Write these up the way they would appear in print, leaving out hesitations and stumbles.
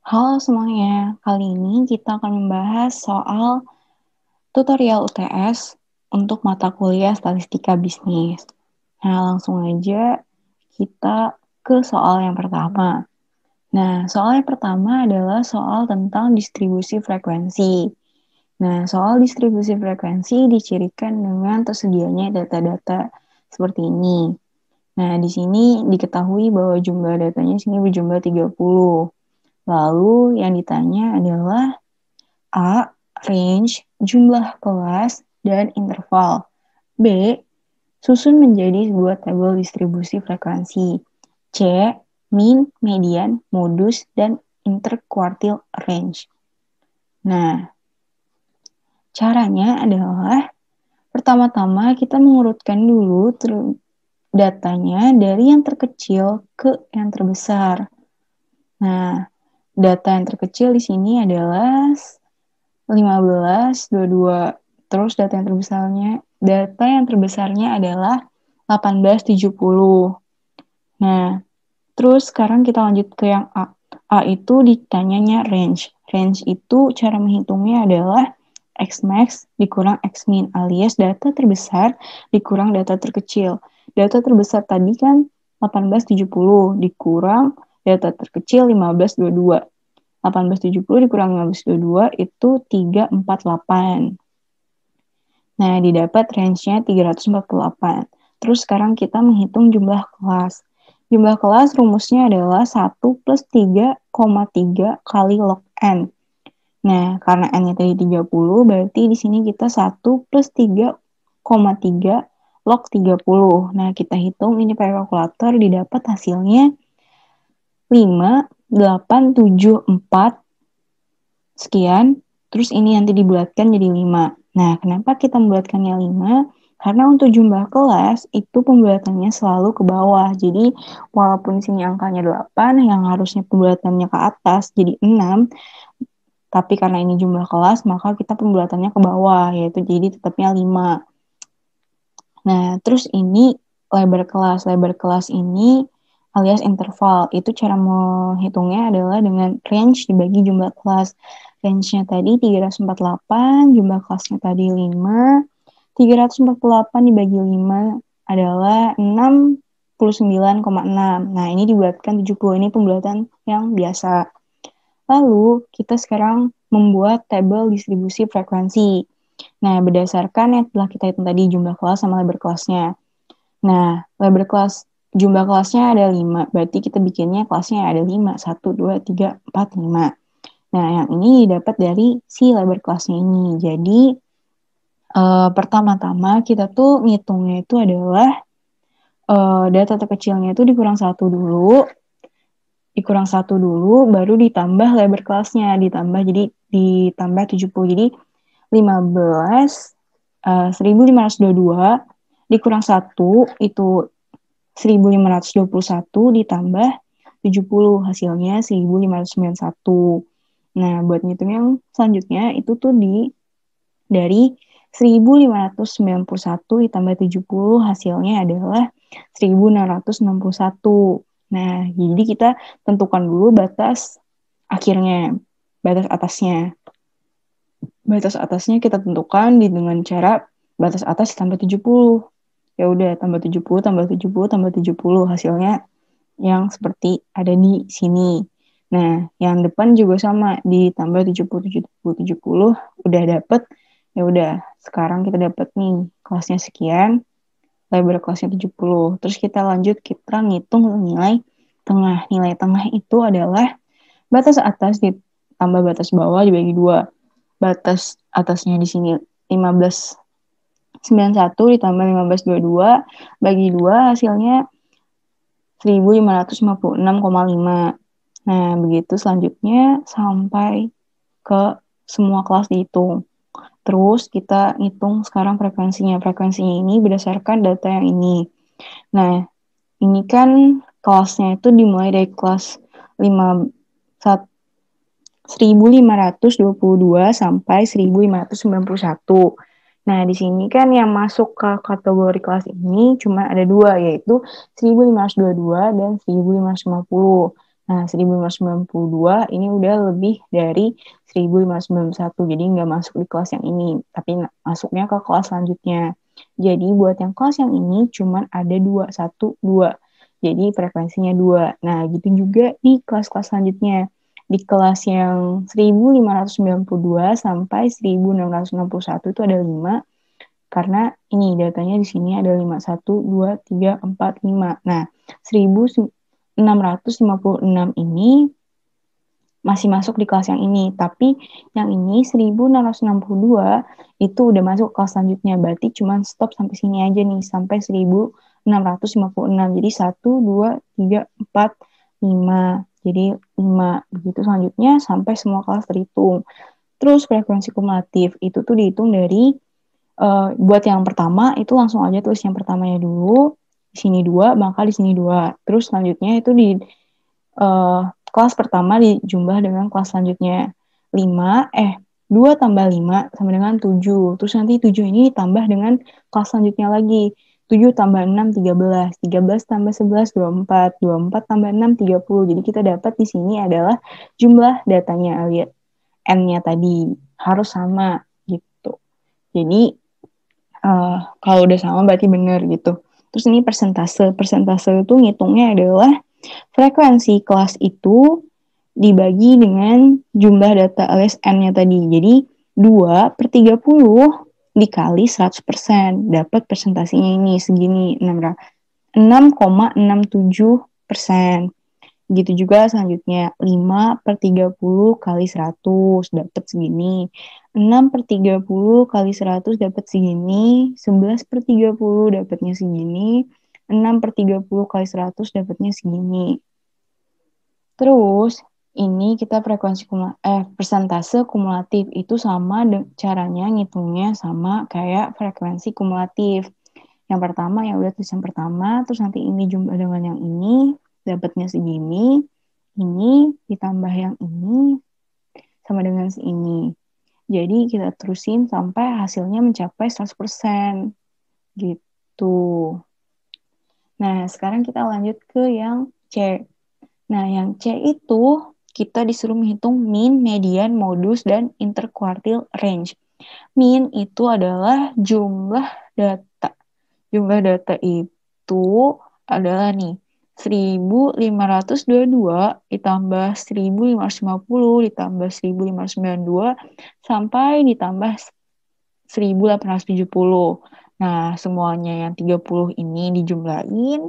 Halo semuanya, kali ini kita akan membahas soal tutorial UTS untuk mata kuliah Statistika Bisnis. Nah, langsung aja kita ke soal yang pertama. Nah, soal yang pertama adalah soal tentang distribusi frekuensi. Nah, soal distribusi frekuensi dicirikan dengan tersedianya data-data seperti ini. Nah, di sini diketahui bahwa jumlah datanya sini berjumlah 30. Lalu yang ditanya adalah A. Range, jumlah kelas, dan interval. B. Susun menjadi sebuah tabel distribusi frekuensi. C. Mean, median, modus, dan interquartile range. Nah, caranya adalah pertama-tama kita mengurutkan dulu datanya dari yang terkecil ke yang terbesar. Nah, data yang terkecil di sini adalah 15, 22. Terus data yang terbesarnya adalah 1870. Nah, terus sekarang kita lanjut ke yang A. A itu ditanyanya range. Range itu cara menghitungnya adalah X max dikurang X min alias data terbesar dikurang data terkecil. Data terbesar tadi kan 1870 dikurang data terkecil 1522. 1870 dikurang 1522 itu 348. Nah, didapat range-nya 348. Terus sekarang kita menghitung jumlah kelas. Jumlah kelas rumusnya adalah 1 plus 3,3 kali log N. Nah, karena N-nya tadi 30, berarti di sini kita 1 plus 3,3 log 30. Nah, kita hitung ini pakai kalkulator, didapat hasilnya 5,874 sekian, terus ini nanti dibulatkan jadi 5. Nah, kenapa kita membulatkannya 5? Karena untuk jumlah kelas, itu pembulatannya selalu ke bawah. Jadi, walaupun di sini angkanya 8, yang harusnya pembulatannya ke atas jadi 6, tapi karena ini jumlah kelas, maka kita pembulatannya ke bawah, yaitu jadi tetapnya 5. Nah, terus ini lebar kelas. Lebar kelas ini alias interval. Itu cara menghitungnya adalah dengan range dibagi jumlah kelas. Range-nya tadi 348, jumlah kelasnya tadi 5. 348 dibagi 5 adalah 69,6. Nah, ini dibuatkan 70. Ini pembulatan yang biasa. Lalu, kita sekarang membuat tabel distribusi frekuensi. Nah, berdasarkan yang telah kita hitung tadi jumlah kelas sama lebar kelasnya. Nah, lebar kelas, jumlah kelasnya ada 5. Berarti kita bikinnya kelasnya ada 5. 1, 2, 3, 4, 5. Nah, yang ini didapat dari si lebar kelasnya ini. Jadi, pertama-tama kita tuh ngitungnya itu adalah data terkecilnya itu dikurang satu dulu, baru ditambah lebar kelasnya, ditambah 70. Jadi 15, 1522 dikurang 1 itu 1521 ditambah 70, hasilnya 1591. Nah, buat ngitung yang selanjutnya itu tuh dari 1591 ditambah 70 hasilnya adalah 1661. Nah, jadi kita tentukan dulu batas akhirnya, batas atasnya. Batas atasnya kita tentukan dengan cara batas atas tambah 70. Ya udah, tambah 70, tambah 70, tambah 70. Hasilnya yang seperti ada di sini. Nah, yang depan juga sama, ditambah 70, 70, 70, udah dapet. Ya udah, sekarang kita dapat nih kelasnya sekian, lebar kelasnya 70. Terus kita lanjut, kita ngitung nilai tengah. Nilai tengah itu adalah batas atas ditambah batas bawah dibagi 2. Batas atasnya di sini 1591 ditambah 1522 bagi 2 hasilnya 1556,5. Nah, begitu selanjutnya sampai ke semua kelas dihitung. Terus kita hitung sekarang frekuensinya. Frekuensinya ini berdasarkan data yang ini. Nah, ini kan kelasnya itu dimulai dari kelas 1522 sampai 1591. Nah, di sini kan yang masuk ke kategori kelas ini cuma ada 2, yaitu 1522 dan 1550. Nah, 1592 ini udah lebih dari 1591, jadi nggak masuk di kelas yang ini, tapi masuknya ke kelas selanjutnya. Jadi buat yang kelas yang ini cuman ada 2, 1, 2. Jadi frekuensinya 2. Nah, gitu juga di kelas-kelas selanjutnya. Di kelas yang 1592 sampai 1661 itu ada 5, karena ini datanya di sini ada 5, 1, 2, 3, 4, 5. Nah, 1656 ini masih masuk di kelas yang ini, tapi yang ini 1662 itu udah masuk kelas selanjutnya, berarti cuma stop sampai sini aja nih, sampai 1656. Jadi 1, 2, 3, 4, 5. Jadi 5. Begitu selanjutnya sampai semua kelas terhitung. Terus frekuensi kumulatif itu tuh dihitung dari buat yang pertama itu langsung aja tulis yang pertamanya dulu, di sini 2, maka di sini 2. Terus selanjutnya itu di kelas pertama dijumlah dengan kelas selanjutnya. 2 tambah 5 sama dengan 7. Terus nanti 7 ini ditambah dengan kelas selanjutnya lagi. 7 tambah 6, 13. 13 tambah 11, 24. 24 tambah 6, 30. Jadi kita dapat di sini adalah jumlah datanya alias N-nya tadi. Harus sama gitu. Jadi kalau udah sama berarti benar gitu. Terus ini persentase. Persentase itu ngitungnya adalah frekuensi kelas itu dibagi dengan jumlah data alias N-nya tadi. Jadi 2/30 dikali 100%. Dapat presentasinya ini segini, 6,67%. Gitu juga selanjutnya 5/30 kali 100 dapat segini. 6/30 kali 100 dapat segini. 11/30 dapatnya segini. 6/30 kali 100 dapatnya segini. Terus ini kita persentase kumulatif itu sama caranya ngitungnya sama kayak frekuensi kumulatif. Yang pertama ya udah tulis yang pertama, terus nanti ini jumlah dengan yang ini, dapatnya segini, ini ditambah yang ini sama dengan ini. Jadi kita terusin sampai hasilnya mencapai 100%. Gitu. Nah, sekarang kita lanjut ke yang C. Nah, yang C itu kita disuruh menghitung mean, median, modus, dan interquartile range. Mean itu adalah jumlah data. Jumlah data itu adalah nih, 1522 ditambah 1550 ditambah 1592 sampai ditambah 1870. Nah, semuanya yang 30 ini dijumlahin,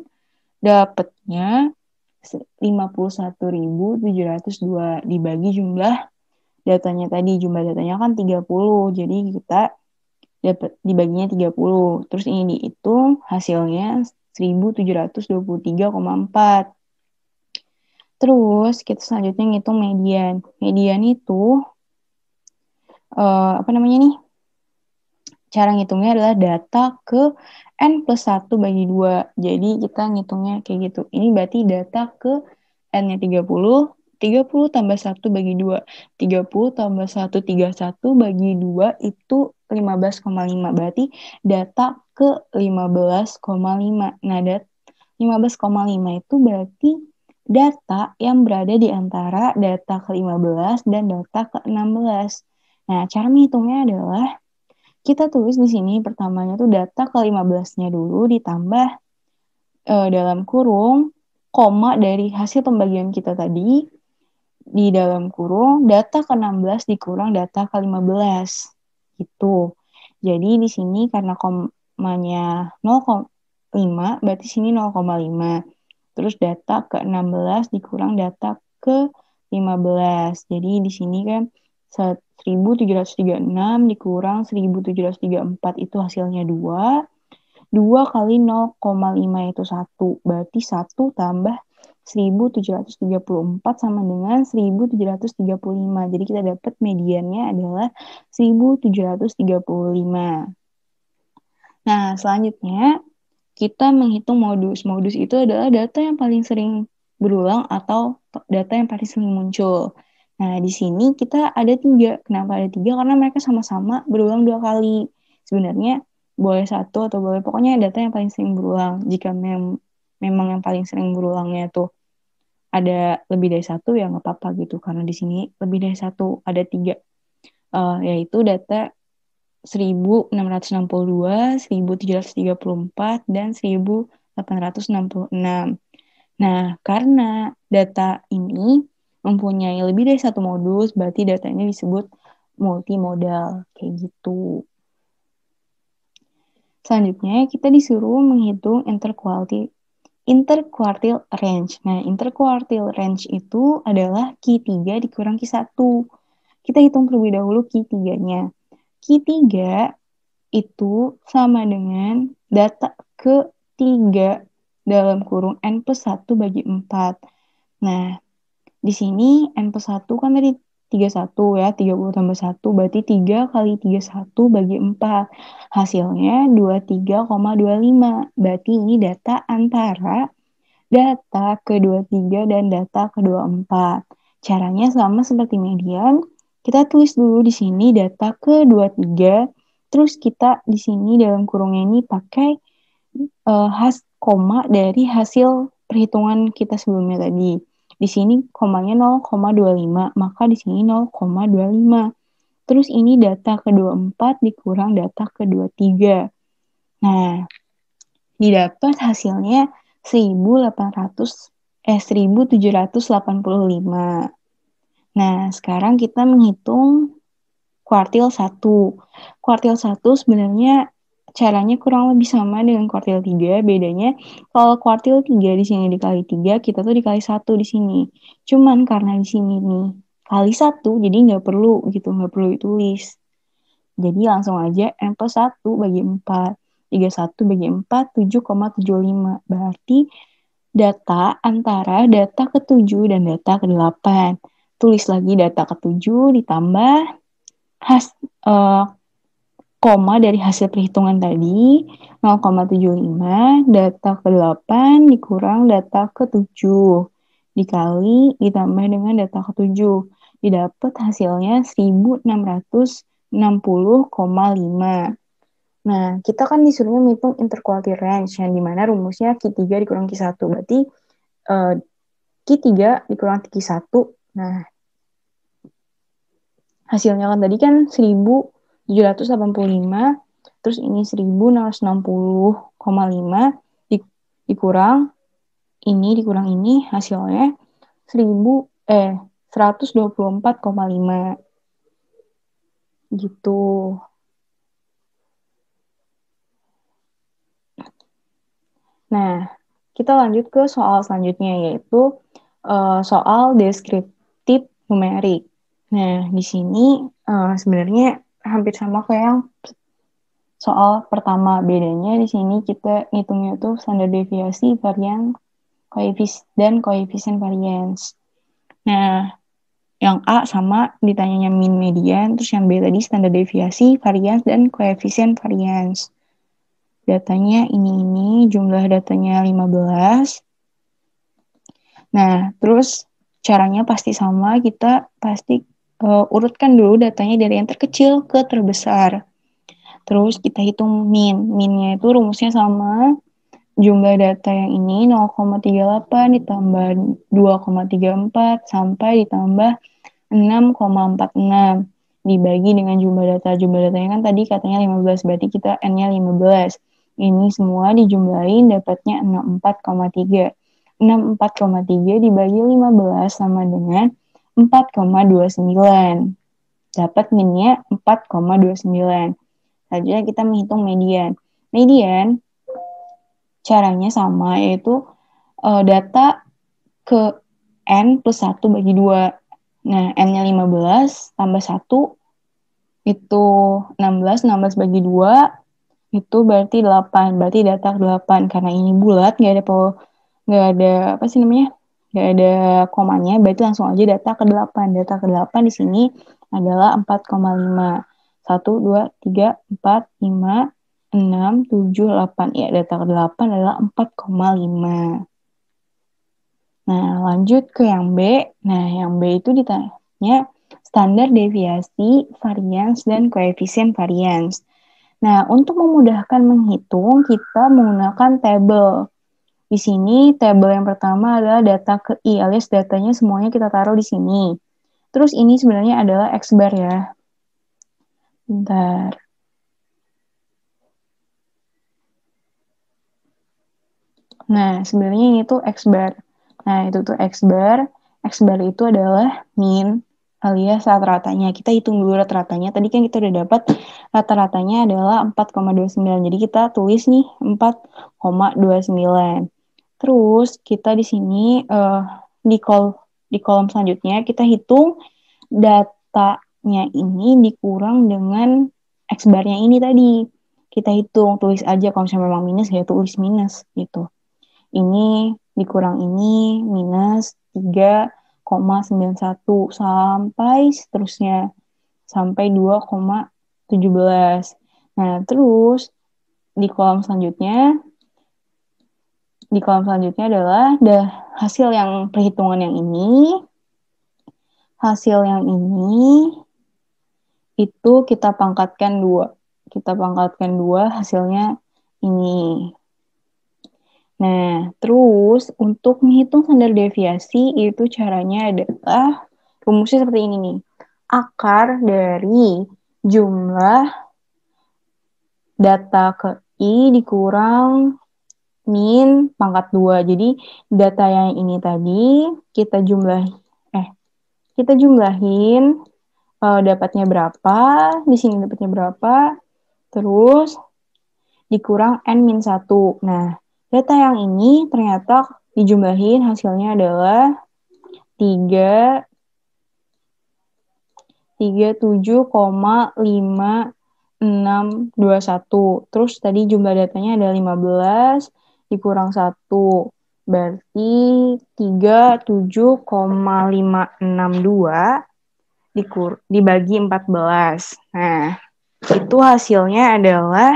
dapatnya 51.702 dibagi jumlah datanya tadi. Jumlah datanya kan 30, jadi kita dapat dibaginya 30. Terus ini dihitung hasilnya 1723,4. Terus kita selanjutnya ngitung median. Median itu apa namanya nih? Cara ngitungnya adalah data ke N plus 1 bagi 2. Jadi kita ngitungnya kayak gitu. Ini berarti data ke N-nya 30. 30 tambah 1 bagi 2. 30 tambah 1, 31 bagi 2 itu 15,5. Berarti data ke 15,5. Nah, 15,5 itu berarti data yang berada di antara data ke-15 dan data ke-16. Nah, cara menghitungnya adalah kita tulis di sini pertamanya tuh data ke-15-nya dulu ditambah dalam kurung koma dari hasil pembagian kita tadi di dalam kurung data ke-16 dikurang data ke-15 gitu. Jadi di sini karena komanya 0,5 berarti sini 0,5. Terus data ke-16 dikurang data ke-15. Jadi di sini kan 1736 dikurang 1734 itu hasilnya 2. 2 kali 0,5 itu 1. Berarti 1 tambah 1734 sama dengan 1735. Jadi kita dapat mediannya adalah 1735. Nah, selanjutnya kita menghitung modus. Modus itu adalah data yang paling sering berulang atau data yang paling sering muncul. Nah, di sini kita ada 3. Kenapa ada 3? Karena mereka sama-sama berulang 2 kali. Sebenarnya boleh 1 atau boleh pokoknya data yang paling sering berulang. Jika memang yang paling sering berulangnya tuh ada lebih dari satu ya nggak apa-apa gitu, karena di sini lebih dari satu, ada tiga, yaitu data 1662, 1734, dan 1866. Nah, karena data ini mempunyai lebih dari satu modus, berarti datanya disebut multimodal, kayak gitu. Selanjutnya, kita disuruh menghitung interquartile range. Nah, interquartile range itu adalah Q3 dikurang Q1. Kita hitung terlebih dahulu Q3-nya. Q3 itu sama dengan data ke-3 dalam kurung N plus 1 bagi 4. Nah, di sini N plus 1 kan tadi 31 ya, 30 tambah 1 berarti 3 kali 31 bagi 4. Hasilnya 23,25. Berarti ini data antara data ke-23 dan data ke-24. Caranya sama seperti median. Kita tulis dulu di sini data ke-23, terus kita di sini dalam kurungnya ini pakai koma dari hasil perhitungan kita sebelumnya tadi. Di sini komanya 0,25, maka di sini 0,25. Terus ini data ke-24 dikurang data ke-23. Nah, didapat hasilnya 1785. Nah, sekarang kita menghitung kuartil 1. Kuartil 1 sebenarnya caranya kurang lebih sama dengan kuartil 3. Bedanya kalau kuartil 3 di sini dikali 3, kita tuh dikali 1 di sini. Cuman karena di sini nih kali 1, jadi nggak perlu gitu, nggak perlu ditulis. Jadi langsung aja N plus 1 bagi 4. 31 bagi 4, 7,75. Berarti data antara data ke-7 dan data ke-8. Tulis lagi data ke-7 ditambah koma dari hasil perhitungan tadi 0,75, data ke-8 dikurang data ke-7 dikali ditambah dengan data ke-7, didapat hasilnya 1660,5. Nah, kita kan disuruh menghitung interquartile range yang dimana rumusnya Q3 dikurang Q1, berarti Q3 dikurang Q1. Nah, hasilnya kan tadi kan 1785, terus ini 1660,5 dikurang ini hasilnya 124,5 gitu. Nah, kita lanjut ke soal selanjutnya, yaitu soal deskriptif numerik. Nah, di sini sebenarnya hampir sama kayak yang soal pertama. Bedanya di sini kita ngitungnya tuh standar deviasi, varian, dan koefisien varians. Nah, yang A sama ditanyanya min median, terus yang B tadi standar deviasi, varians, dan koefisien varians. Datanya ini jumlah datanya 15. Nah, terus caranya pasti sama, kita pasti urutkan dulu datanya dari yang terkecil ke terbesar. Terus kita hitung min. Minnya itu rumusnya sama, jumlah data yang ini 0,38 ditambah 2,34 sampai ditambah 6,46 dibagi dengan jumlah data. Jumlah datanya kan tadi katanya 15, berarti kita N-nya 15. Ini semua dijumlahin dapatnya 64,3. 64,3 dibagi 15 sama dengan 4,29. Dapat minnya 4,29. Selanjutnya kita menghitung median. Median caranya sama, yaitu data ke N plus 1 bagi 2. Nah, N-nya 15 tambah 1 itu 16, 16 bagi 2 itu berarti 8. Berarti data ke-8 karena ini bulat, nggak ada apa sih namanya? Nggak ada komanya, berarti langsung aja data ke-8. Data ke-8 di sini adalah 4,5. 1 2 3 4 5 6 7 8. Ya, data ke-8 adalah 4,5. Nah, lanjut ke yang B. Nah, yang B itu ditanya standar deviasi, varians, dan koefisien varians. Nah, untuk memudahkan menghitung, kita menggunakan tabel. Di sini tabel yang pertama adalah data ke I, alias datanya semuanya kita taruh di sini. Terus ini sebenarnya adalah X bar ya. Bentar. Nah, sebenarnya ini tuh X bar. Nah, itu tuh X bar. X bar itu adalah min alias rata-ratanya. Kita hitung dulu rata-ratanya. Tadi kan kita udah dapat rata-ratanya adalah 4,29. Jadi kita tulis nih 4,29. Terus kita di sini di kolom selanjutnya kita hitung datanya ini dikurang dengan X bar-nya ini tadi. Kita hitung, tulis aja kalau misalnya memang minus ya tulis minus gitu. Ini dikurang ini minus 3,91 sampai seterusnya sampai 2,17. Nah, terus di kolom selanjutnya adalah hasil yang perhitungan yang ini. Hasil yang ini itu kita pangkatkan 2. Kita pangkatkan 2 hasilnya ini. Nah, terus untuk menghitung standar deviasi itu caranya adalah rumusnya seperti ini nih. Akar dari jumlah data ke I dikurang min pangkat 2. Jadi data yang ini tadi kita jumlahin dapatnya berapa, di sini dapatnya berapa, terus dikurang N-1. Nah, data yang ini ternyata dijumlahin hasilnya adalah 37,5621. Terus tadi jumlah datanya ada 15 dikurang 1. Berarti 37,562 dibagi 14. Nah, itu hasilnya adalah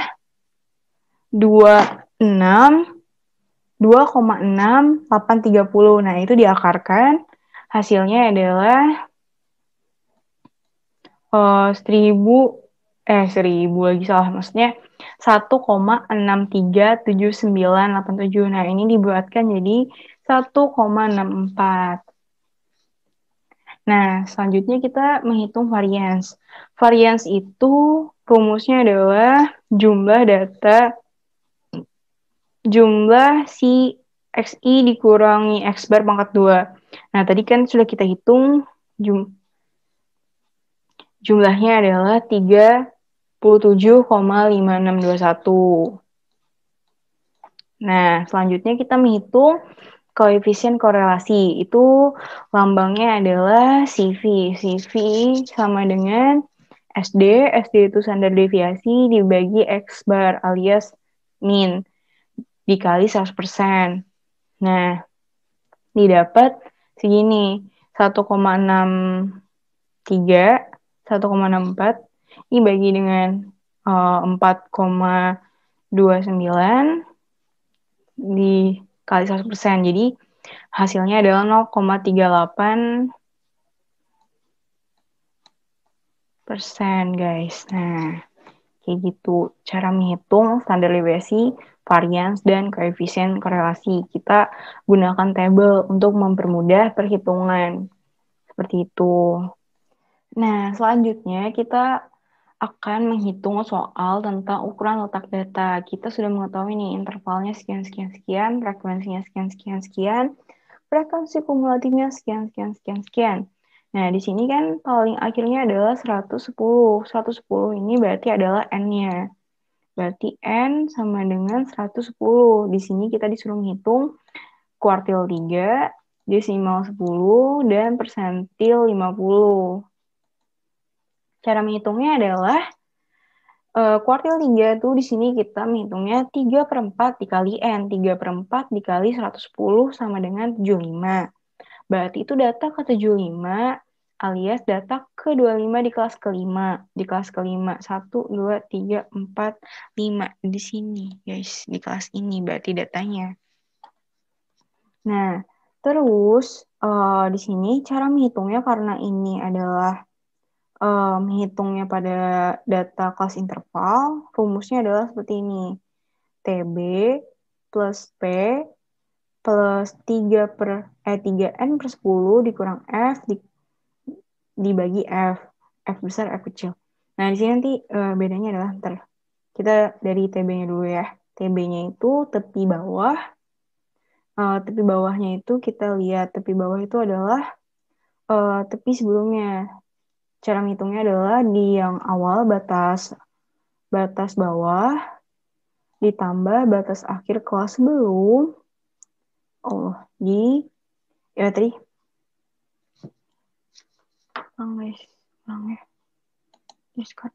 2,6830. Nah, itu diakarkan. Hasilnya adalah 1000 lagi salah. Maksudnya 1,637987. Nah, ini dibuatkan jadi 1,64. Nah, selanjutnya kita menghitung varians. Varians itu rumusnya adalah jumlah si XI dikurangi X bar pangkat 2. Nah, tadi kan sudah kita hitung jumlahnya adalah 37,5621. Nah, selanjutnya kita menghitung koefisien korelasi. Itu lambangnya adalah CV. CV sama dengan SD. SD itu standar deviasi dibagi X bar alias min dikali 100%. Nah, didapat segini 1,63, 1,64 ini bagi dengan 4,29 dikali 100%. Jadi hasilnya adalah 0,38%, guys. Nah, kayak gitu cara menghitung standar deviasi, varians, dan koefisien korelasi. Kita gunakan tabel untuk mempermudah perhitungan. Seperti itu. Nah, selanjutnya kita akan menghitung soal tentang ukuran letak data. Kita sudah mengetahui nih intervalnya sekian-sekian-sekian, frekuensinya sekian-sekian-sekian, frekuensi kumulatifnya sekian-sekian-sekian-sekian. Nah, di sini kan paling akhirnya adalah 110. 110 ini berarti adalah N-nya. Berarti N sama dengan 110. Di sini kita disuruh menghitung kuartil 3, desimal 10, dan persentil 50. Cara menghitungnya adalah kuartil 3 tuh di sini kita menghitungnya 3/4 dikali N. 3/4 dikali 110 sama dengan 75. Berarti itu data ke 75 alias data ke 25 di kelas kelima. Di kelas kelima 1, 2, 3, 4, 5. Di sini guys, di kelas ini berarti datanya. Nah, terus di sini cara menghitungnya karena ini adalah menghitungnya pada data kelas interval, rumusnya adalah seperti ini. TB plus P plus 3N per 10 dikurang F dibagi F. F besar, F kecil. Nah, di sini nanti bedanya adalah, ntar kita dari TB-nya dulu ya. TB-nya itu tepi bawah. Tepi bawahnya itu kita lihat, tepi bawah itu adalah tepi sebelumnya. Cara ngitungnya adalah di yang awal batas bawah ditambah batas akhir kelas sebelum. Ya tadi ulang ya. Discard.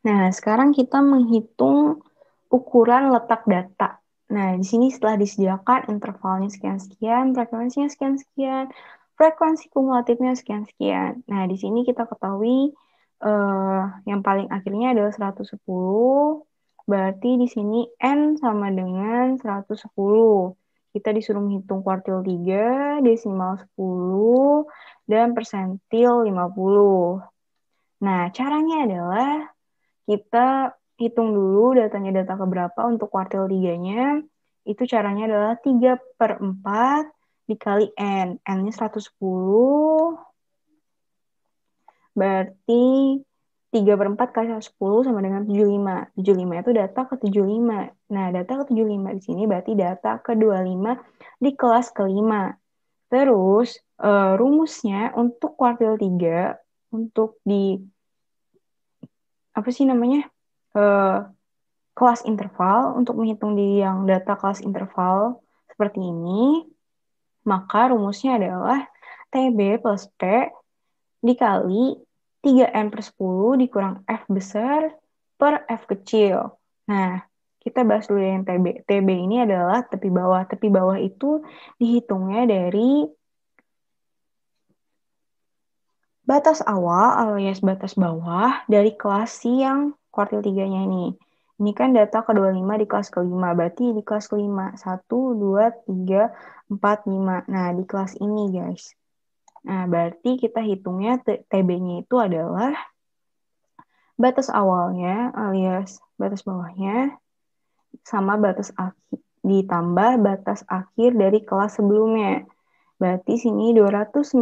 Nah, sekarang kita menghitung ukuran letak data. Nah, di sini setelah disediakan intervalnya sekian-sekian, frekuensinya sekian-sekian, frekuensi kumulatifnya sekian-sekian. Nah, di sini kita ketahui yang paling akhirnya adalah 110, berarti di sini N sama dengan 110. Kita disuruh menghitung kuartil 3, desimal 10, dan persentil 50. Nah, caranya adalah kita hitung dulu data keberapa untuk kuartil 3-nya. Itu caranya adalah 3/4 dikali N. N-nya 110. Berarti 3/4 kali 110 sama dengan 75. 75 itu data ke-75. Nah, data ke-75 di sini berarti data ke-25 di kelas kelima. Terus, rumusnya untuk kuartil 3, untuk di apa sih namanya, kelas interval, untuk menghitung di yang data kelas interval seperti ini, maka rumusnya adalah TB plus P dikali 3N per 10 dikurang F besar per F kecil. Nah, kita bahas dulu yang TB. TB ini adalah tepi bawah. Tepi bawah itu dihitungnya dari batas awal alias batas bawah dari kelas yang kuartil 3-nya ini. Ini kan data ke-25 di kelas kelima. Berarti di kelas kelima. 1, 2, 3, 4, 5. Nah, di kelas ini, guys. Nah, berarti kita hitungnya TB-nya itu adalah batas awalnya alias batas bawahnya sama batas akhir ditambah batas akhir dari kelas sebelumnya. Berarti sini 219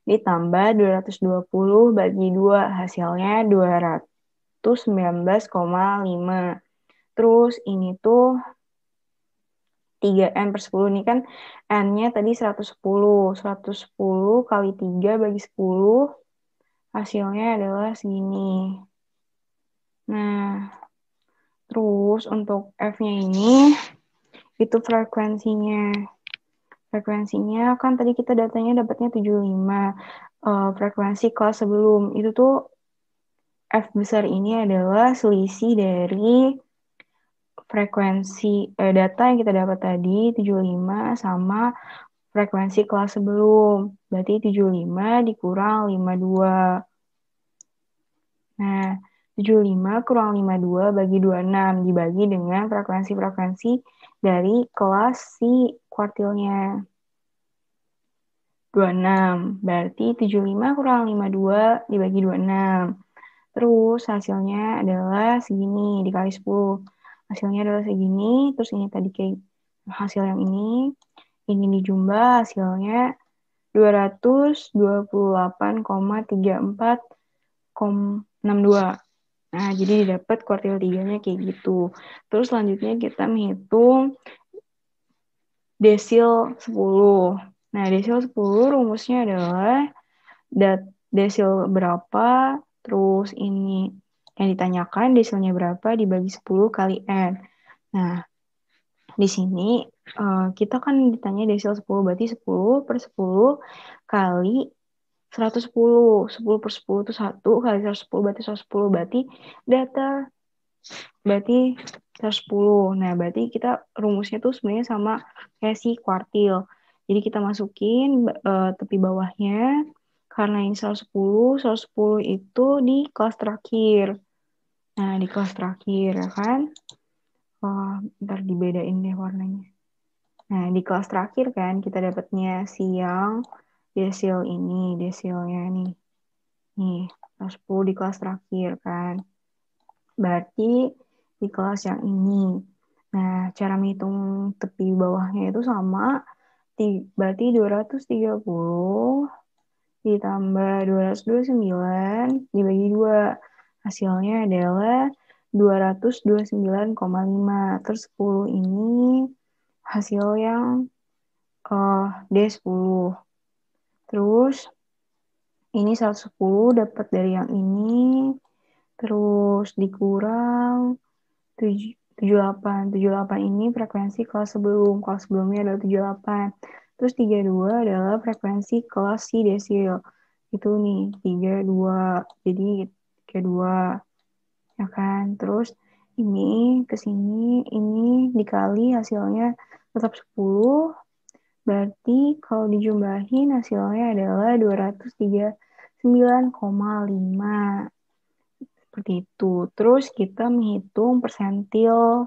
ditambah 220 bagi 2, hasilnya 219,5. Terus ini tuh 3N per 10, ini kan N-nya tadi 110. 110 kali 3 bagi 10, hasilnya adalah segini. Nah, terus untuk F-nya ini, itu frekuensinya. Frekuensinya kan tadi kita datanya dapatnya 75. Frekuensi kelas sebelum. Itu tuh F besar ini adalah selisih dari frekuensi data yang kita dapat tadi, 75, sama frekuensi kelas sebelum. Berarti 75 dikurang 52. Nah, 75 kurang 52 bagi 26 dibagi dengan frekuensi-frekuensi dari kelas si kuartilnya. 26. Berarti 75 kurang 52 dibagi 26. Terus hasilnya adalah segini dikali 10. Hasilnya adalah segini. Terus ini tadi kayak hasil yang ini. Ini dijumlah hasilnya 228,34,62. Nah, jadi didapat kuartil 3-nya kayak gitu. Terus selanjutnya kita menghitung desil 10. Nah, desil 10 rumusnya adalah desil berapa, terus ini yang ditanyakan desilnya berapa dibagi 10 kali N. Nah, di sini kita kan ditanya desil 10, berarti 10 per 10 kali 110. 10 per 10 itu 1 kali 110 berarti 110. Berarti 110. Nah, berarti kita rumusnya tuh sebenarnya sama kayak si kuartil. Jadi kita masukin tepi bawahnya. Karena ini 110 itu di kelas terakhir. Nah, di kelas terakhir ya kan. Ntar dibedain deh warnanya. Nah, di kelas terakhir kan kita dapatnya si yang desil ini, desilnya nih. Nih, kelas 10 di kelas terakhir kan. Berarti di kelas yang ini. Nah, cara menghitung tepi bawahnya itu sama. Berarti 230 ditambah 229 dibagi 2. Hasilnya adalah 229,5. Terus 10 ini hasil yang D10. Terus ini 110 dapat dari yang ini. Terus dikurang 78. 78 ini frekuensi kelas sebelum. Kelas sebelumnya adalah 78. Terus 32 adalah frekuensi kelas si desil. Itu nih, 32. Jadi 32. Ya kan? Terus ini ke sini, ini dikali hasilnya tetap 10. Berarti kalau dijumlahin hasilnya adalah 239,5. Seperti itu. Terus kita menghitung persentil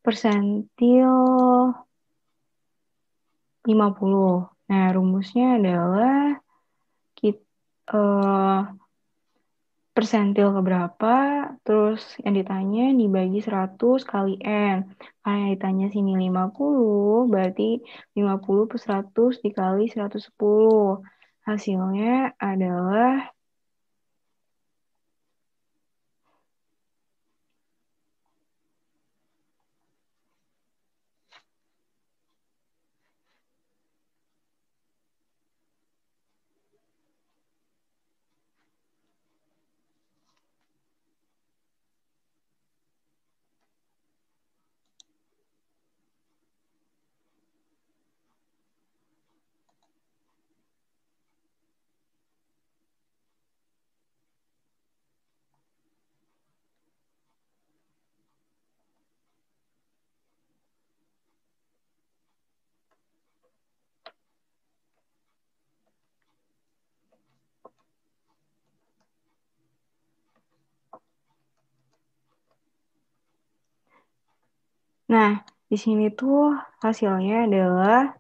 persentil 50. Nah, rumusnya adalah kita persentil keberapa, terus yang ditanya dibagi 100 kali N. Karena yang ditanya sini 50, berarti 50 plus 100 dikali 110. Hasilnya adalah, nah, di sini tuh hasilnya adalah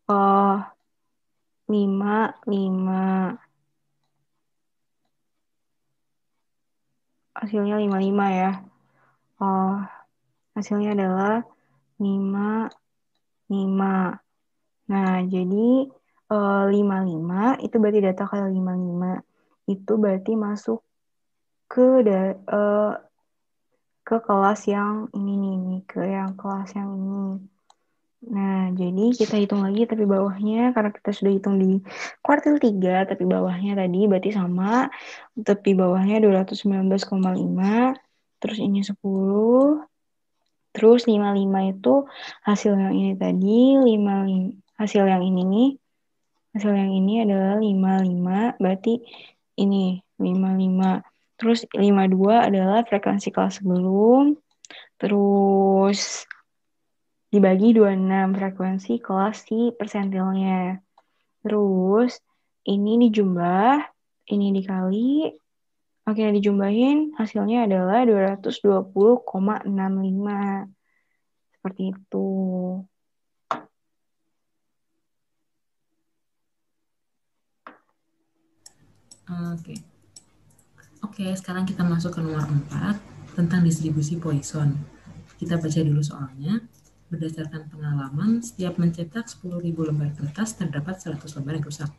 55. Hasilnya 55 ya. Oh, hasilnya adalah 55. Nah, jadi 55 itu berarti data kali 55. Itu berarti masuk ke ke kelas yang ini nih, ke yang kelas yang ini. Nah, jadi kita hitung lagi tapi bawahnya karena kita sudah hitung di kuartil 3, tapi bawahnya tadi berarti sama. Tapi bawahnya 219,5, terus ini 10, terus 55 itu hasil yang ini tadi, 55 hasil yang ini nih. Hasil yang ini adalah 55, berarti ini 55. Terus 52 adalah frekuensi kelas sebelum. Terus dibagi 26 frekuensi kelas si persentilnya. Terus ini dijumlah, ini dikali. Oke, dijumlahin hasilnya adalah 220,65. Seperti itu. Oke. Oke, sekarang kita masuk ke nomor 4 tentang distribusi Poisson. Kita baca dulu soalnya. Berdasarkan pengalaman, setiap mencetak 10.000 lembar kertas terdapat 100 lembar yang rusak.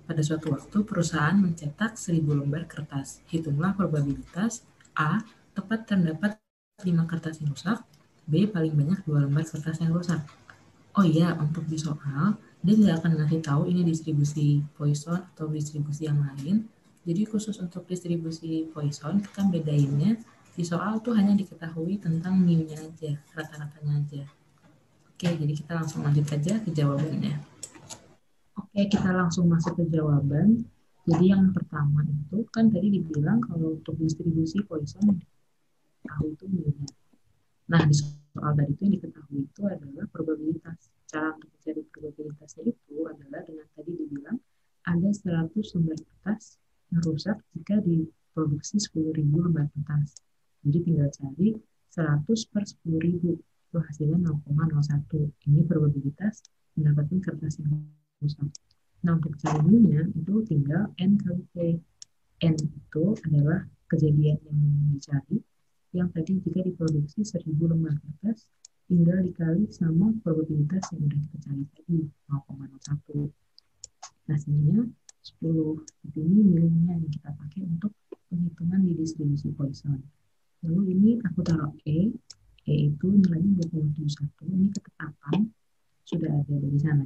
Pada suatu waktu, perusahaan mencetak 1.000 lembar kertas. Hitunglah probabilitas A. Tepat terdapat 5 kertas yang rusak. B. Paling banyak 2 lembar kertas yang rusak. Oh iya, untuk di soal, dia tidak akan ngasih tahu ini distribusi Poisson atau distribusi yang lain. Jadi khusus untuk distribusi Poisson, kita bedainnya di soal tuh hanya diketahui tentang mu-nya aja, rata-ratanya aja. Oke, jadi kita langsung lanjut aja ke jawabannya. Oke, kita langsung masuk ke jawaban. Jadi yang pertama itu kan tadi dibilang kalau untuk distribusi Poisson yang diketahui itu mu-nya. Nah, di soal tadi itu yang diketahui itu adalah probabilitas. Cara untuk mencari probabilitasnya itu adalah dengan tadi dibilang ada 100 lembar kertas yang rusak jika diproduksi 10.000 lembar kertas. Jadi tinggal cari 100 per 10.000. Itu hasilnya 0,01. Ini probabilitas mendapatkan kertas yang rusak. Nah, untuk cari mu-nya itu tinggal N kali P. N itu adalah kejadian yang dicari, yang tadi jika diproduksi 1000 lembar kertas, tinggal dikali sama probabilitas yang udah kita cari tadi, 0,01. Hasilnya 10. Jadi ini mu-nya yang kita pakai untuk penghitungan di distribusi Poisson. Lalu ini aku taruh E. E itu nilainya 20,71. Ini ketetapan sudah ada dari sana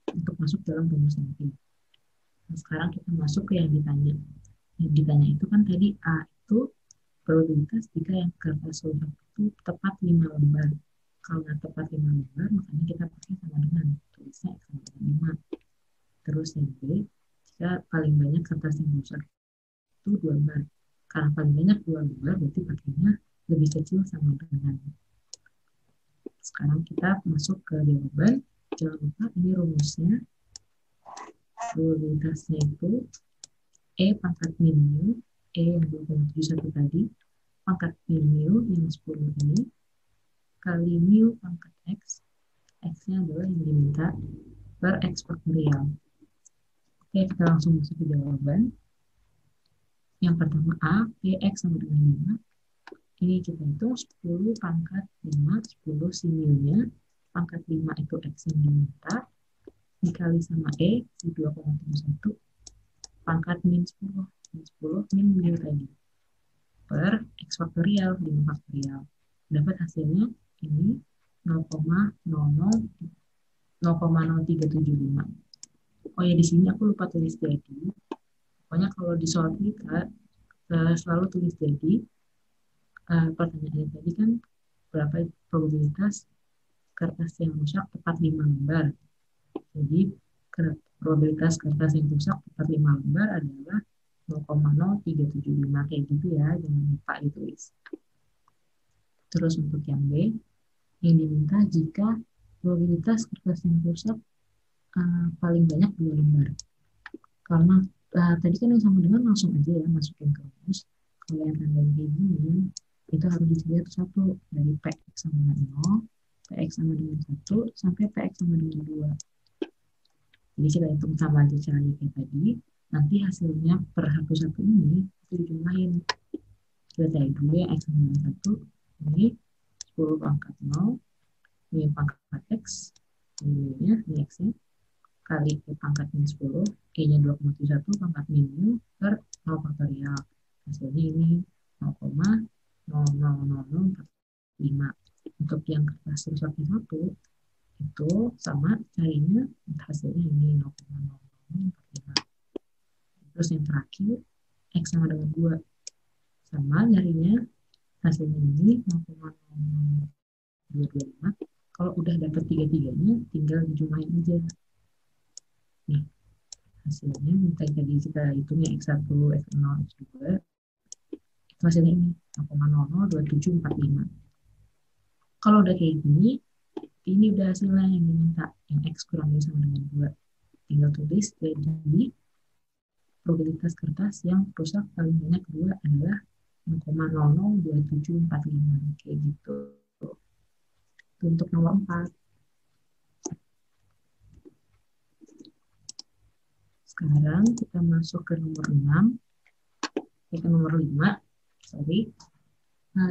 untuk masuk dalam rumus nanti. Nah, sekarang kita masuk ke yang ditanya. Yang ditanya itu kan tadi A itu probabilitas jika yang kertas rusak itu tepat 5 lembar. Kalau nggak tepat 5 lembar, makanya kita pakai sama dengan tulisnya X sama dengan 5. Terus yang B, jika paling banyak kertas yang rusak itu 2 lembar. Karena paling banyak 2 lembar, berarti pakainya lebih kecil sama dengan. Sekarang kita masuk ke jawaban. Jangan lupa ini rumusnya. Probabilitasnya itu E pangkat min mu, E yang 2,71 tadi, pangkat min mu yang 10 ini, kali mu pangkat X, X-nya adalah yang diminta, per X faktorial. Oke, kita langsung masuk ke jawaban. Yang pertama A, Px sama dengan 5. Ini kita hitung 10 pangkat 5, 10 si mu-nya, pangkat 5 itu X yang diminta, dikali sama E, si 2,71, pangkat min 10, min mu tadi, per X faktorial, 5 faktorial. Dapat hasilnya ini 0,0375. Oh ya, di sini aku lupa tulis jadi. Pokoknya kalau di soal kita selalu tulis jadi. Pertanyaannya tadi kan berapa probabilitas kertas yang rusak tepat 5 lembar. Jadi probabilitas kertas yang rusak tepat 5 lembar adalah 0,0375 kayak gitu ya, jangan lupa ditulis. Terus untuk yang B, yang diminta jika probabilitas kertas yang rusak paling banyak 2 lembar. Karena tadi kan yang sama dengan langsung aja ya masukin ke rumus. Kalau yang tandanya kayak gini, itu harus dicari satu dari Px sama dengan 0, Px sama dengan 1, sampai Px sama dengan 2. Jadi kita hitung sama aja caranya kayak tadi. Nanti hasilnya per satu ini itu dijumlahin. Kita cari dulu yang X sama dengan 1. Ini 10 pangkat 0, ini pangkat X, ini X-nya, kali pangkat min 10, E-nya 2,71 pangkat min mu per 0 faktorial. Hasilnya ini 0,000045. Untuk yang kertas rusaknya 1, itu sama carinya hasilnya ini 0,0045. Terus yang terakhir, X sama dengan 2. Sama nyarinya hasilnya ini 0,0225. Kalau udah dapat tiga-tiganya, tinggal dijumlahin aja. Nih, hasilnya tadi kita hitungnya X1, X0, X2, itu hasilnya ini 0,002745. Kalau udah kayak gini, ini udah hasilnya yang diminta, yang X kurang sama dengan 2. Tinggal tulis, jadi probabilitas kertas yang rusak paling banyak 2 adalah 0,002745, kayak gitu. Untuk nomor 4. Sekarang kita masuk ke nomor 6, ke nomor 5,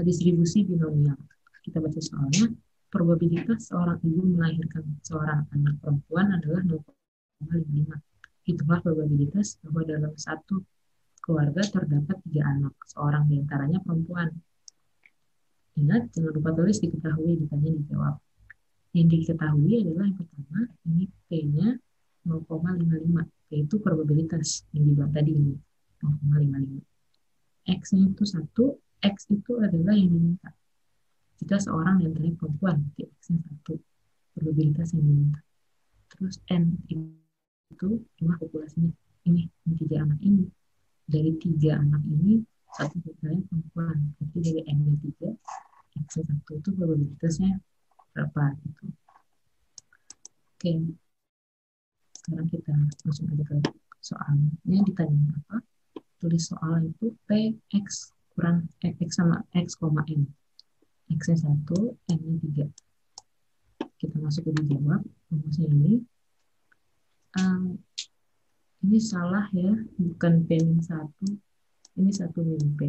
distribusi binomial. Kita baca soalnya, probabilitas seorang ibu melahirkan seorang anak perempuan adalah 0,55. Itulah probabilitas bahwa dalam satu keluarga terdapat 3 anak, seorang diantaranya perempuan. Ingat, jangan lupa tulis diketahui, ditanya, dijawab. Yang diketahui adalah yang pertama, ini P-nya 0,55. P itu probabilitas yang dibuat tadi ini, 0,55. X-nya itu 1, X itu adalah yang diminta. Jika seorang diantaranya perempuan, X-nya 1, probabilitas yang diminta. Terus N itu jumlah populasinya. Ini 3 anak ini. Dari 3 anak ini, 1 diantaranya perempuan. Jadi dari N-nya 3, X-nya 1 itu probabilitasnya berapa gitu. Oke, sekarang kita langsung aja ke soalnya. Ditanya apa? Tulis soal itu Px kurang X sama X, N. X-nya 1, N-nya 3. Kita masuk ke dijawab rumusnya ini. Ini salah ya, bukan P-1. Ini 1-P.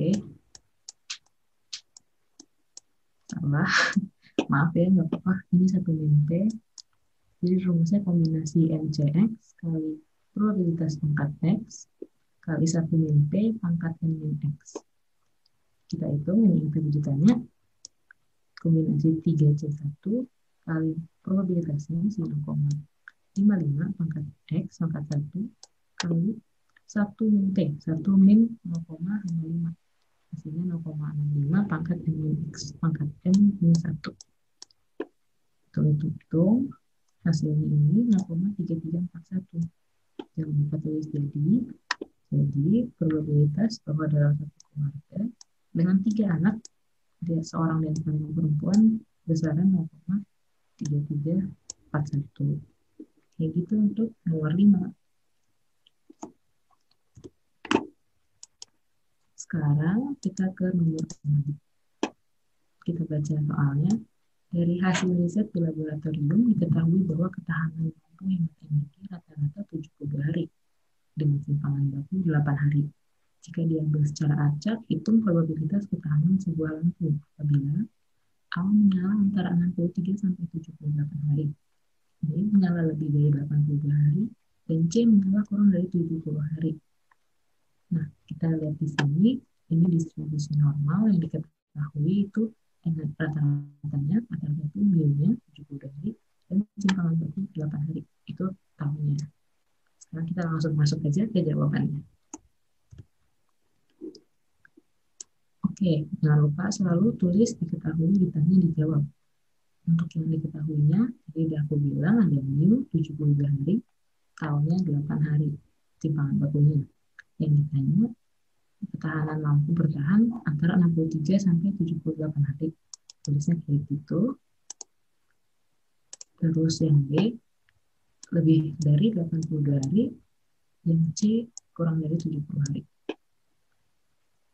Salah. Maaf ya, nggak apa-apa. Ini 1-P. Jadi rumusnya kombinasi MCX kali probabilitas pangkat X kali 1-P pangkat N-X. Kita hitung ini yang tadi ditanya. Kombinasi 3C1 kali probabilitasnya 0,55 pangkat X pangkat 1 kali 1 min T. 1 min 0,55. Hasilnya 0,65 pangkat N min X pangkat N min 1. Hitung-hitung hasilnya ini 0,3341. Jangan lupa tulis jadi probabilitas bahwa dalam satu keluarga dengan 3 anak, dia seorang dan seorang perempuan besaran 0,3341. Kayak gitu untuk nomor 5. Sekarang kita ke nomor 6. Kita baca soalnya. Dari hasil riset di laboratorium diketahui bahwa ketahanan lampu yang dimiliki rata-rata 72 hari dengan simpangan baku 8 hari. Jika diambil secara acak, hitung probabilitas ketahanan sebuah lampu apabila A menyala antara 63 sampai 78 hari, B menyala lebih dari 82 hari, dan C menyala kurang dari 70 hari. Nah, kita lihat di sini, ini distribusi normal yang diketahui itu rata-ratanya, rata-rata itu mu-nya 70 hari, dan simpangan baku 8 hari. Itu tahunnya. Sekarang kita langsung masuk aja ke jawabannya. Oke, jangan lupa selalu tulis diketahui, ditanya, dijawab. Untuk yang diketahuinya, tadi udah aku bilang ada mu 72 hari, tahunnya 8 hari, simpangan bakunya. Yang ditanya, ketahanan lampu bertahan antara 63 sampai 78 hari. Tulisnya kayak gitu. Terus yang B, lebih dari 82 hari, yang C kurang dari 70 hari.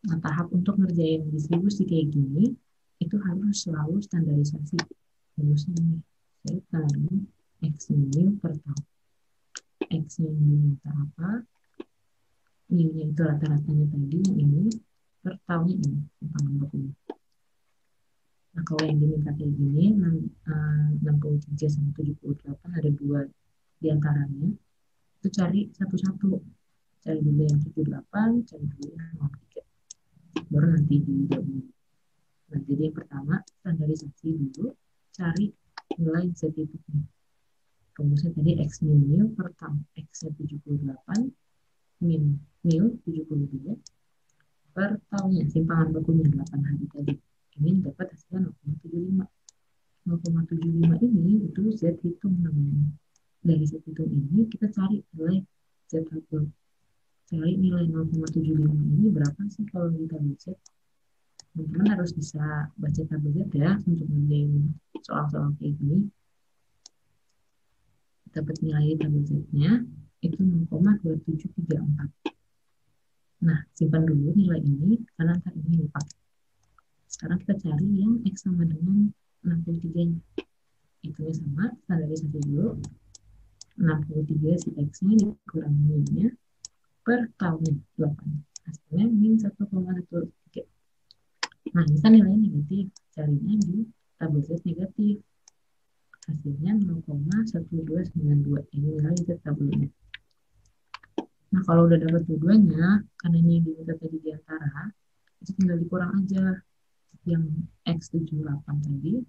Nah, tahap untuk ngerjain distribusi kayak gini, itu harus selalu standarisasi. Harusnya nih, saya taruh X min per tahun. X min diminta apa? Mu-nya itu rata-ratanya tadi, yang ini, per tahunnya ini, simpangan bakunya. Nah, kalau yang diminta kayak gini, 63 sama 78, ada 2 diantaranya, itu cari satu-satu. Cari dulu yang 78, cari dulu yang 03. Baru nanti digabung. Nah, jadi yang pertama, standarisasi dulu, cari nilai Z itu. Rumusnya tadi X min mu per tahun. X-nya 78, min mu 72, per tahunnya, simpangan bakunya 8 hari tadi. Ini dapat hasilnya 0,75. 0,75 ini itu Z hitung namanya. Dari Z hitung ini kita cari nilai Z tabel. Cari nilai 0,75 ini berapa sih kalau kita baca. Teman-teman harus bisa baca tabel Z ya untuk ngerjain soal-soal kayak gini. Dapat nilai tabel Z-nya itu 0,2734. Nah, simpan dulu nilai ini karena ntar ini dipakai. Sekarang kita cari yang X sama dengan 63-nya. Hitungnya sama, standarisasi dulu. 63 si X-nya dikurangi mu-nya per tahunnya 8. Hasilnya min 1,13. Nah, ini kan nilainya negatif. Carinya di tabel Z negatif. Hasilnya 0,1292. Ini nilai Z tabelnya. Nah, kalau udah dapat dua-duanya, karena ini yang diminta tadi di antara, itu tinggal dikurang aja. Yang X78 tadi,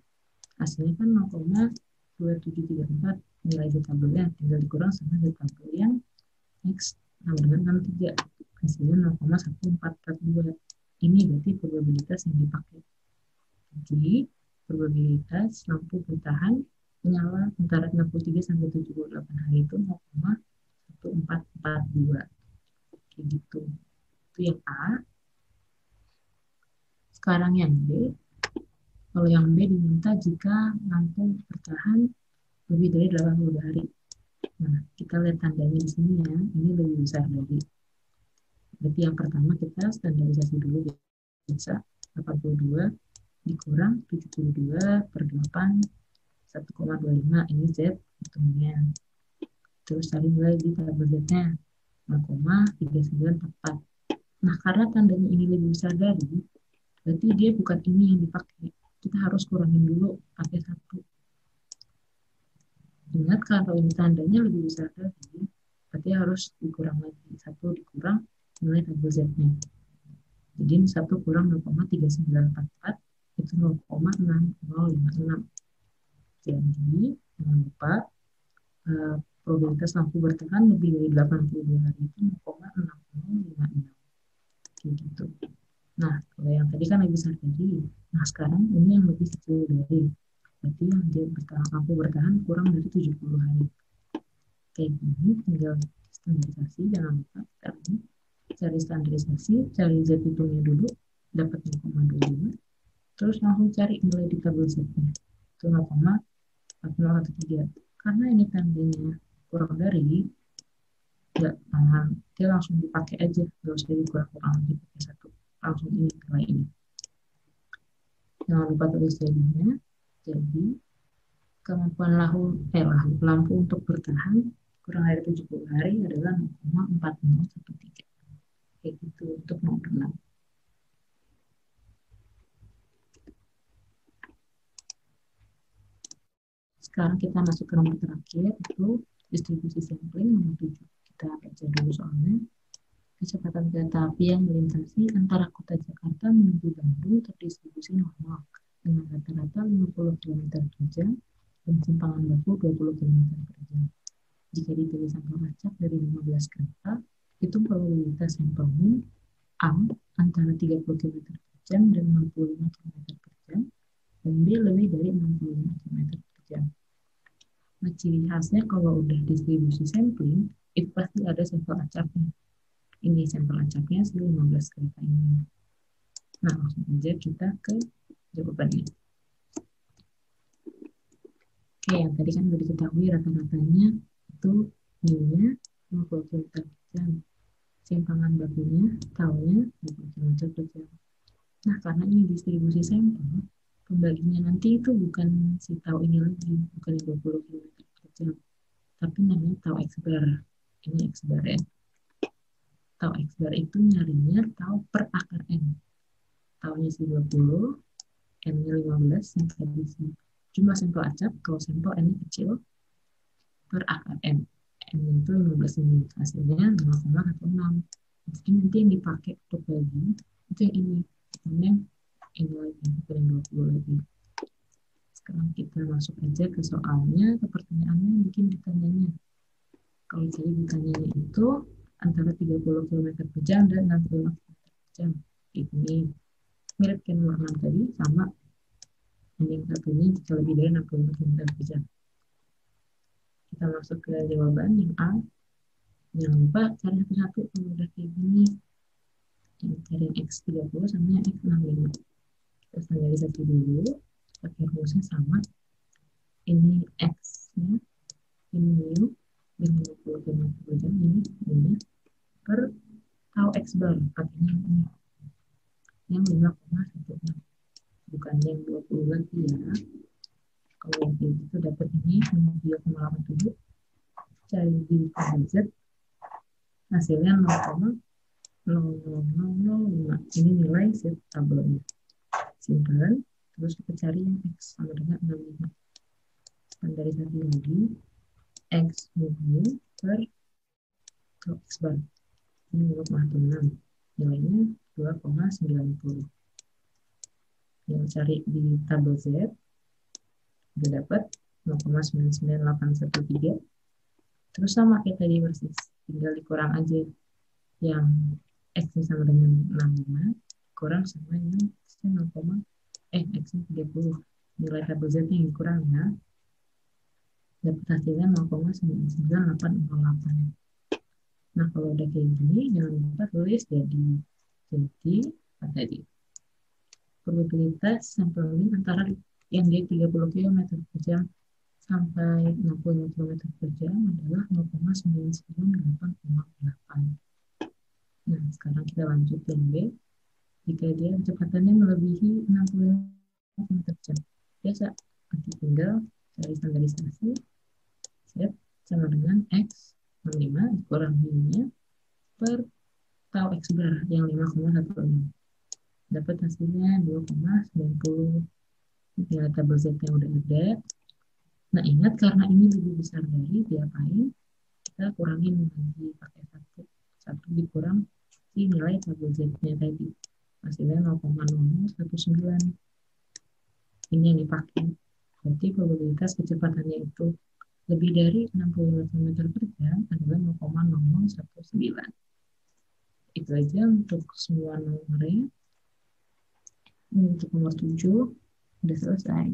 hasilnya kan 0,2734 nilai Z tabelnya, tinggal dikurang sama Z tabel yang X sama dengan 63, hasilnya 0,1442. Ini berarti probabilitas yang dipakai. Jadi probabilitas lampu bertahan menyala antara 63 sampai 78 hari itu 0,1442. Kayak gitu. Itu yang A. Sekarang yang B. Kalau yang B diminta jika lampu bertahan lebih dari 80 hari. Nah, kita lihat tandanya di sini ya. Ini lebih besar dari. Berarti yang pertama kita standarisasi dulu bisa 82 dikurang 72 per 8 1,25 ini Z hitungnya. Terus cari nilai di tabel Z-nya 0,3944. Nah, karena tandanya ini lebih besar dari, berarti dia bukan ini yang dipakai. Kita harus kurangin dulu pakai 1. Ingat kalau ini tandanya lebih besar dari, berarti harus dikurang lagi. 1 dikurang nilai tabel Z-nya. Jadi 1 kurang 0,3944 itu 0,6056. Jadi jangan lupa probabilitas lampu bertahan lebih dari 82 hari itu 0,6056. Kayak gitu. Nah, kalau yang tadi kan lebih besar dari. Nah, sekarang ini yang lebih kecil dari. Berarti yang dia lampu bertahan kurang dari 70 hari. Kayak gini, tinggal standarisasi. Jangan lupa sekarang cari standarisasi, cari Z hitungnya dulu, dapat 0,25. Terus langsung cari nilai di tabel Z-nya. Itu 0,4013. Karena ini tandanya kurang dari, nggak dia langsung dipakai aja, nggak usah dikurang-kurang lagi pakai 1. Langsung ini nilai ini. Jangan lupa tulis jadinya. Jadi kemampuan lampu untuk bertahan kurang dari 70 hari adalah 0,4013. Kayak gitu untuk nomor 6. Sekarang kita masuk ke nomor terakhir, itu distribusi sampling nomor 7. Kita baca dulu soalnya. Kecepatan kereta api yang melintasi antara kota Jakarta menuju Bandung terdistribusi normal dengan rata-rata 50 km per jam dan simpangan baku 20 km per jam. Jika dipilih sampel acak dari 15 kereta, itu probabilitas sampel min A antara 30 km per jam dan 65 km per jam, dan B lebih dari 65 km per jam. Nah, ciri khasnya kalau udah distribusi sampling, itu pasti ada sampel acaknya. Ini sampel acaknya 15 kereta ini. Nah, langsung aja kita ke jawabannya. Oke, yang tadi kan udah diketahui rata-ratanya itu nilainya 50 km per jam. Simpangan bakunya tahunnya 20 km per jam. Nah, karena ini distribusi sampel, pembaginya nanti itu bukan si tau ini lagi, bukan 20 km per jam, tapi namanya tau X bar. Ini X bar ya. Tau X bar itu nyarinya tau per akar N. Taunya si 20, N-nya 15, yang tadi si jumlah sampel acak, kalau sampel N-nya kecil, per akar N. N itu 15 ini, hasilnya 0,16. Jadi nanti yang dipakai untuk bagi, itu yang ini. Ini lagi, bukan yang 20 lagi. Sekarang kita masuk aja ke soalnya, ke pertanyaannya mungkin ditanyanya. Kalau tadi ditanyanya itu antara 30 km per jam dan 65 km per jam. Ini mirip kayak nomor 6 tadi, sama yang satunya jika lebih dari 65 km per jam. Kita masuk ke jawaban yang A. Jangan lupa cari satu-satu kalau udah kayak gini. Yang cari yang X30 sama yang X65. Kita standarisasi dulu, pakai rumusnya sama. Ini X-nya, ini mu, dengan 50 km per jam, ini per tau X bar, pakainya ini. Yang 5,16. Bukan yang 20 lagi ya. Kalau yang itu dapat ini 3,87, cari di Z, hasilnya 0,0005. Ini nilai set tabelnya. Simpan, terus kita cari yang X sama dengan 65. Standarisasi lagi, X mu per X bar. Ini 0,6. Nilainya 2,90. Yang cari di tabel Z, udah dapat 0,99813. Terus sama kayak tadi persis, tinggal dikurang aja yang X sama dengan 65 kurang sama yang X-nya 30, nilai tabel Z yang dikurang ya, dapat hasilnya 0,99808. Nah, kalau udah kayak gini jangan lupa tulis jadi apa tadi, probabilitas sampel min antara yang dia 30 km per jam sampai 60 km per jam adalah 0,99808. Nah, sekarang kita lanjut yang B. Jika dia kecepatannya melebihi 60 km per jam. Biasa, nanti tinggal cari standarisasi, set, sama dengan X 65 dikurang Y-nya per tau X bar yang 5,16. Dapat hasilnya 2,90. Nilai tabel Z-nya udah ada. Nah, ingat karena ini lebih besar dari, diapain? Kita kurangin lagi pakai 1. 1 dikurang si nilai tabel Z-nya tadi. Hasilnya 0,0019. Ini yang dipakai. Berarti probabilitas kecepatannya itu lebih dari 65 km per jam adalah 0,0019. Itu aja untuk semua nomornya. Untuk nomor 7 udah selesai.